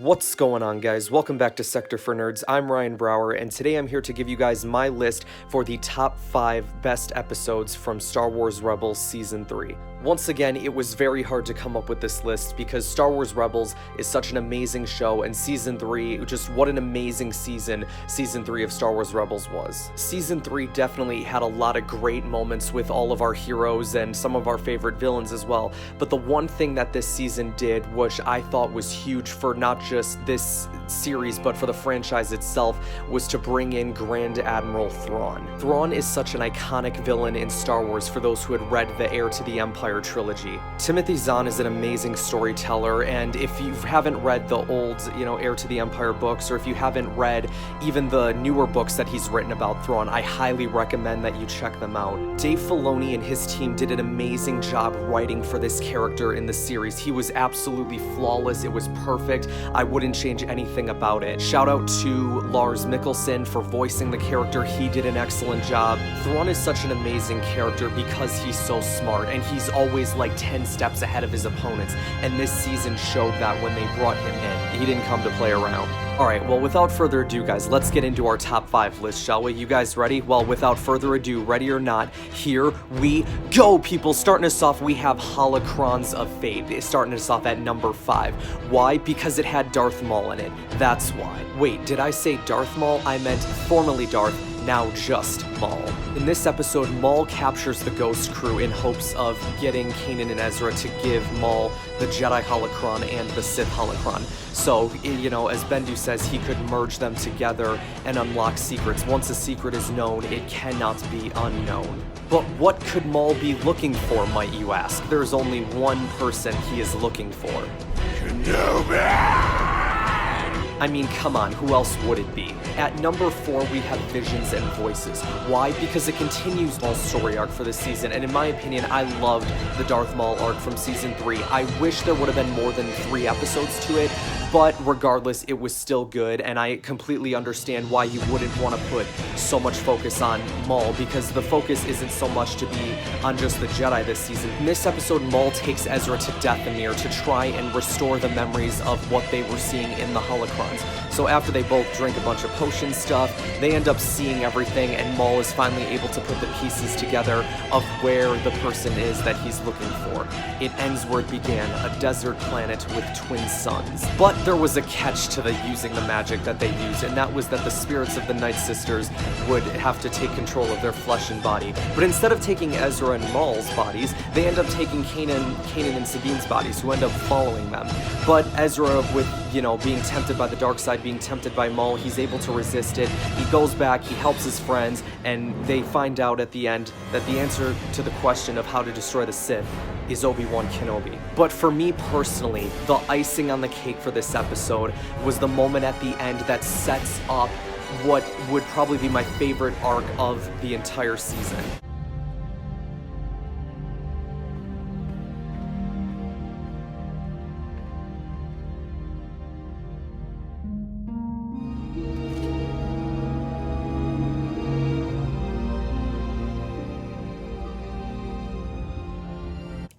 What's going on, guys? Welcome back to Sector for Nerds. I'm Ryan Brower, and today I'm here to give you guys my list for the top 5 best episodes from Star Wars Rebels Season 3. Once again, it was very hard to come up with this list because Star Wars Rebels is such an amazing show, and Season 3, just what an amazing season Season 3 of Star Wars Rebels was. Season 3 definitely had a lot of great moments with all of our heroes and some of our favorite villains as well, but the one thing that this season did, which I thought was huge for not just this series but for the franchise itself, was to bring in Grand Admiral Thrawn. Thrawn is such an iconic villain in Star Wars for those who had read the Heir to the Empire trilogy. Timothy Zahn is an amazing storyteller, and if you haven't read the old, Heir to the Empire books, or if you haven't read even the newer books that he's written about Thrawn, I highly recommend that you check them out. Dave Filoni and his team did an amazing job writing for this character in the series. He was absolutely flawless. It was perfect. I wouldn't change anything about it. Shout out to Lars Mikkelsen for voicing the character. He did an excellent job. Thrawn is such an amazing character because he's so smart, and he's always like 10 steps ahead of his opponents, and this season showed that when they brought him in. He didn't come to play around. Alright, well, without further ado, guys, let's get into our top 5 list, shall we? You guys ready? Well, without further ado, ready or not, here we go, people! Starting us off, we have Holocrons of Fate. It's starting us off at number 5. Why? Because it had Darth Maul in it. That's why. Wait, did I say Darth Maul? I meant formerly Darth, now just Maul. In this episode, Maul captures the Ghost Crew in hopes of getting Kanan and Ezra to give Maul the Jedi Holocron and the Sith Holocron. So, as Bendu says, he could merge them together and unlock secrets. Once a secret is known, it cannot be unknown. But what could Maul be looking for, might you ask? There's only one person he is looking for. Kenobi! I mean, come on, who else would it be? At number 4, we have Visions and Voices. Why? Because it continues Maul's story arc for this season, and in my opinion, I loved the Darth Maul arc from Season 3. I wish there would have been more than 3 episodes to it, but regardless, it was still good, and I completely understand why you wouldn't want to put so much focus on Maul, because the focus isn't so much to be on just the Jedi this season. In this episode, Maul takes Ezra to Dathomir to try and restore the memories of what they were seeing in the Holocrons. So after they both drink a bunch of potion stuff, they end up seeing everything, and Maul is finally able to put the pieces together of where the person is that he's looking for. It ends where it began, a desert planet with twin suns. But there was a catch to the using the magic that they used, and that was that the spirits of the Night Sisters would have to take control of their flesh and body. But instead of taking Ezra and Maul's bodies, they end up taking Kanan and Sabine's bodies, who end up following them. But Ezra, with, being tempted by the dark side, being tempted by Maul, he's able to resist it. He goes back, he helps his friends, and they find out at the end that the answer to the question of how to destroy the Sith is Obi-Wan Kenobi. But for me personally, the icing on the cake for this episode was the moment at the end that sets up what would probably be my favorite arc of the entire season.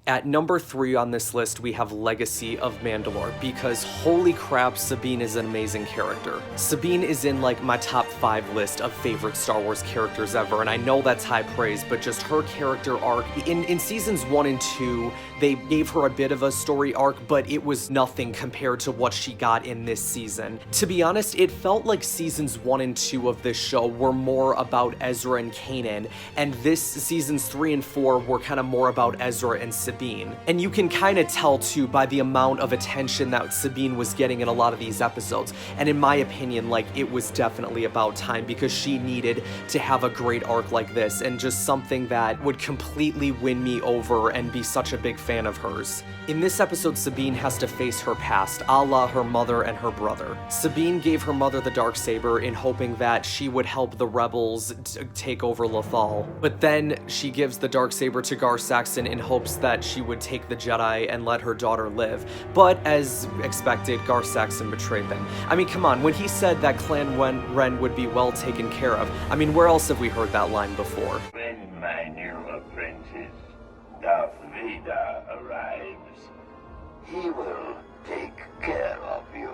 At number 3 on this list, we have Legacy of Mandalore, because holy crap, Sabine is an amazing character. Sabine is in my top 5 list of favorite Star Wars characters ever, and I know that's high praise, but just her character arc, in seasons 1 and 2, they gave her a bit of a story arc, but it was nothing compared to what she got in this season. To be honest, it felt like seasons 1 and 2 of this show were more about Ezra and Kanan, and this seasons 3 and 4 were kind of more about Ezra and Sabine. And you can kind of tell too by the amount of attention that Sabine was getting in a lot of these episodes. And in my opinion, it was definitely about time, because she needed to have a great arc like this, and just something that would completely win me over and be such a big fan of hers. In this episode, Sabine has to face her past, a la her mother and her brother. Sabine gave her mother the Darksaber in hoping that she would help the rebels take over Lothal. But then she gives the Darksaber to Gar Saxon in hopes that she would take the Jedi and let her daughter live. But as expected, Gar Saxon betrayed them. I mean, come on, when he said that Clan Ren would be well taken care of, I mean, where else have we heard that line before? When my new apprentice, Darth Vader, arrives, he will take care of you.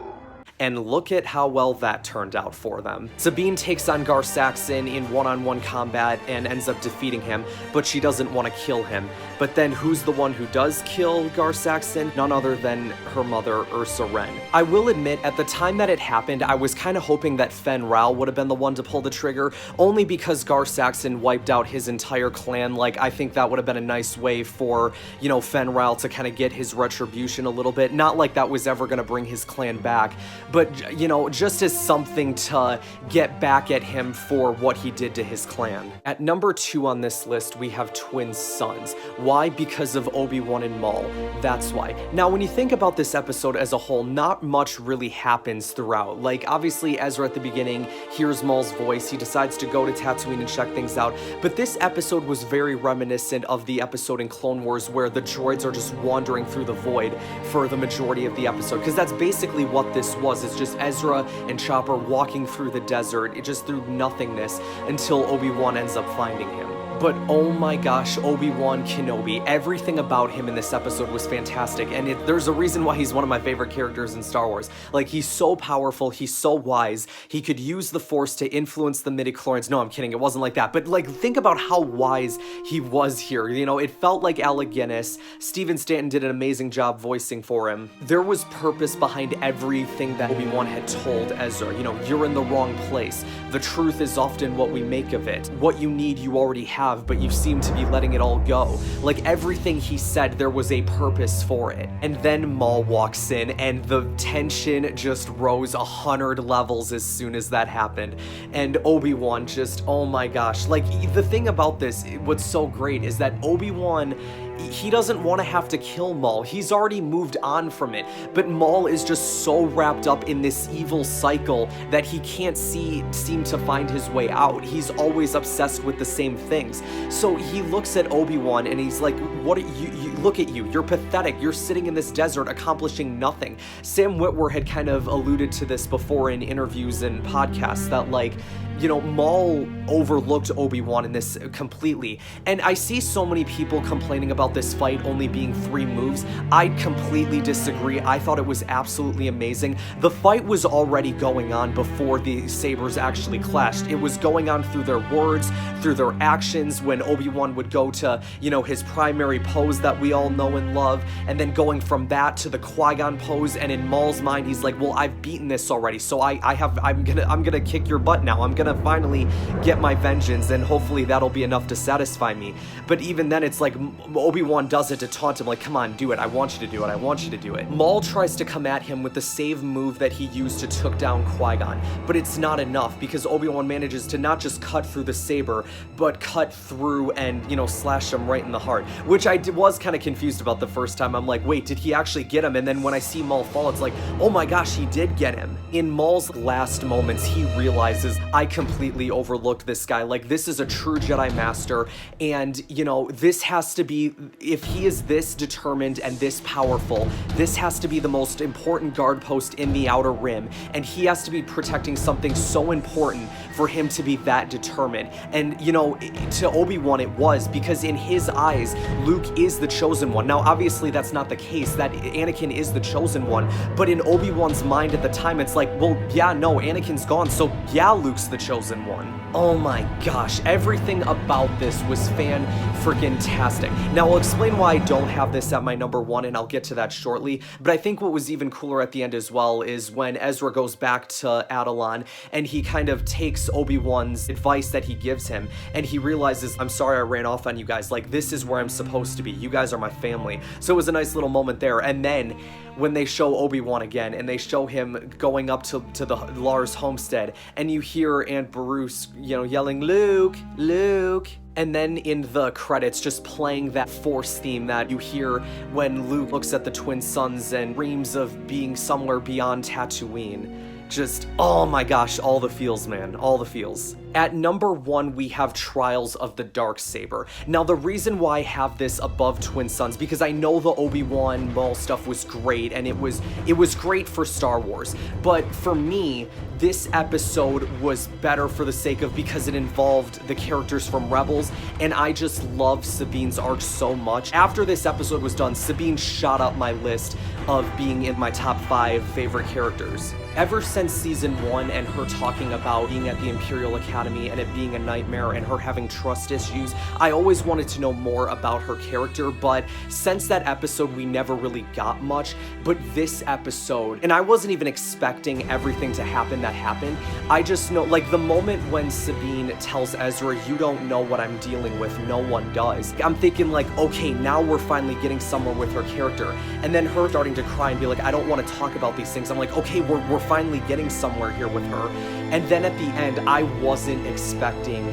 and look at how well that turned out for them. Sabine takes on Gar Saxon in one-on-one combat and ends up defeating him, but she doesn't want to kill him. But then who's the one who does kill Gar Saxon? None other than her mother, Ursa Wren. I will admit, at the time that it happened, I was kind of hoping that Fen Rao would have been the one to pull the trigger, only because Gar Saxon wiped out his entire clan. Like, I think that would have been a nice way for, you know, Fen Rao to kind of get his retribution a little bit. Not like that was ever going to bring his clan back, but, you know, just as something to get back at him for what he did to his clan. At number 2 on this list, we have twin sons. Why? Because of Obi-Wan and Maul. That's why. Now, when you think about this episode as a whole, not much really happens throughout. Like, obviously, Ezra at the beginning hears Maul's voice. He decides to go to Tatooine and check things out. But this episode was very reminiscent of the episode in Clone Wars where the droids are just wandering through the void for the majority of the episode. Because that's basically what this was. It's just Ezra and Chopper walking through the desert, just through nothingness, until Obi-Wan ends up finding him. But oh my gosh, Obi-Wan Kenobi, everything about him in this episode was fantastic, and there's a reason why he's one of my favorite characters in Star Wars. Like, he's so powerful, he's so wise, he could use the Force to influence the midi-chlorians. No, I'm kidding, it wasn't like that, but like, think about how wise he was here. You know, it felt like Alec Guinness. Steven Stanton did an amazing job voicing for him. There was purpose behind everything that Obi-Wan had told Ezra. You know, you're in the wrong place. The truth is often what we make of it. What you need, you already have, but you seem to be letting it all go. Like, everything he said, there was a purpose for it. And then Maul walks in, and the tension just rose 100 levels as soon as that happened. And Obi-Wan just, oh my gosh. Like, the thing about this, what's so great is that Obi-Wan, he doesn't want to have to kill Maul. He's already moved on from it. But Maul is just so wrapped up in this evil cycle that he can't seem to find his way out. He's always obsessed with the same things. So he looks at Obi-Wan and he's like, what you look at you. You're pathetic. You're sitting in this desert accomplishing nothing. Sam Witwer had kind of alluded to this before in interviews and podcasts that, like, you know, Maul overlooked Obi-Wan in this completely. And I see so many people complaining about this fight only being 3 moves. I completely disagree. I thought it was absolutely amazing. The fight was already going on before the sabers actually clashed. It was going on through their words, through their actions, when Obi-Wan would go to, you know, his primary pose that we all know and love, and then going from that to the Qui-Gon pose, and in Maul's mind, he's like, well, I've beaten this already, so I'm gonna kick your butt now. I'm gonna finally get my vengeance, and hopefully that'll be enough to satisfy me. But even then, it's like Obi-Wan does it to taunt him, like, come on, do it, I want you to do it, I want you to do it. Maul tries to come at him with the same move that he used to took down Qui-Gon, but it's not enough, because Obi-Wan manages to not just cut through the saber, but cut through and, you know, slash him right in the heart, which I was kind of confused about the first time. I'm like, wait, did he actually get him? And then when I see Maul fall, it's like, oh my gosh, he did get him. In Maul's last moments, he realizes, I completely overlooked this guy. Like, this is a true Jedi Master, and, you know, this has to be, if he is this determined and this powerful, this has to be the most important guard post in the Outer Rim, and he has to be protecting something so important for him to be that determined. And, you know, to Obi-Wan it was, because in his eyes, Luke is the chosen one. Now, obviously, that's not the case, that Anakin is the chosen one, but in Obi-Wan's mind at the time, it's like, well, yeah, no, Anakin's gone, so yeah, Luke's the chosen one. Oh my gosh, everything about this was fan-freaking-tastic. Now, I'll explain why I don't have this at my number 1, and I'll get to that shortly, but I think what was even cooler at the end as well is when Ezra goes back to Atollon, and he kind of takes Obi-Wan's advice that he gives him, and he realizes, I'm sorry I ran off on you guys, like, this is where I'm supposed to be, you guys are my family. So it was a nice little moment there, and then when they show Obi-Wan again, and they show him going up to the Lars homestead, and you hear Aunt Beru, you know, yelling, Luke, Luke. And then in the credits, just playing that Force theme that you hear when Luke looks at the twin sons and dreams of being somewhere beyond Tatooine. Just, oh my gosh, all the feels, man, all the feels. At number 1, we have Trials of the Darksaber. Now, the reason why I have this above Twin Sons, because I know the Obi-Wan Maul stuff was great, and it was great for Star Wars. But for me, this episode was better for the sake of, because it involved the characters from Rebels, and I just love Sabine's arc so much. After this episode was done, Sabine shot up my list of being in my top 5 favorite characters. Ever since season 1 and her talking about being at the Imperial Academy and it being a nightmare and her having trust issues, I always wanted to know more about her character, but since that episode we never really got much. But this episode, and I wasn't even expecting everything to happen that happened, I just know, like, the moment when Sabine tells Ezra, "You don't know what I'm dealing with, no one does," I'm thinking like, okay, now we're finally getting somewhere with her character. And then her starting to cry and be like, "I don't want to talk about these things." I'm like, okay, we're finally getting somewhere here with her. And then at the end, I wasn't expecting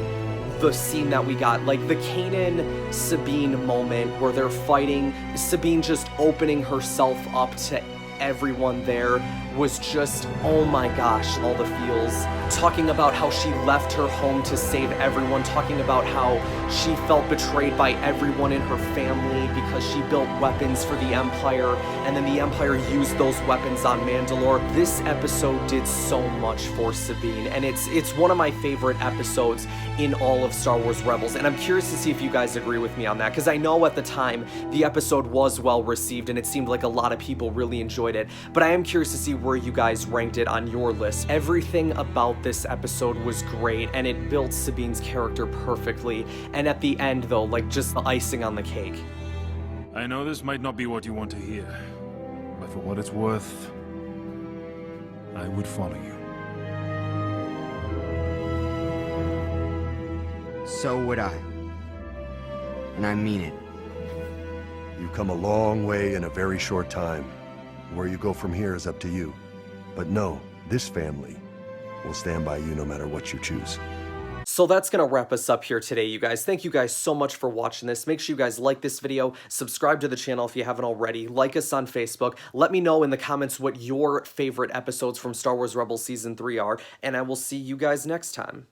the scene that we got, like the Kanan Sabine moment where they're fighting, Sabine just opening herself up to everyone there was just, oh my gosh, all the feels. Talking about how she left her home to save everyone, talking about how she felt betrayed by everyone in her family because she built weapons for the Empire, and then the Empire used those weapons on Mandalore. This episode did so much for Sabine, and it's one of my favorite episodes in all of Star Wars Rebels, and I'm curious to see if you guys agree with me on that, because I know at the time the episode was well received and it seemed like a lot of people really enjoyed it, but I am curious to see where you guys ranked it on your list. Everything about this episode was great, and it built Sabine's character perfectly, and at the end though, like, just the icing on the cake. I know this might not be what you want to hear, but for what it's worth, I would follow you. So would I. And I mean it. You've come a long way in a very short time. Where you go from here is up to you. But no, this family will stand by you no matter what you choose. So that's gonna wrap us up here today, you guys. Thank you guys so much for watching this. Make sure you guys like this video, subscribe to the channel if you haven't already, like us on Facebook, let me know in the comments what your favorite episodes from Star Wars Rebels Season 3 are, and I will see you guys next time.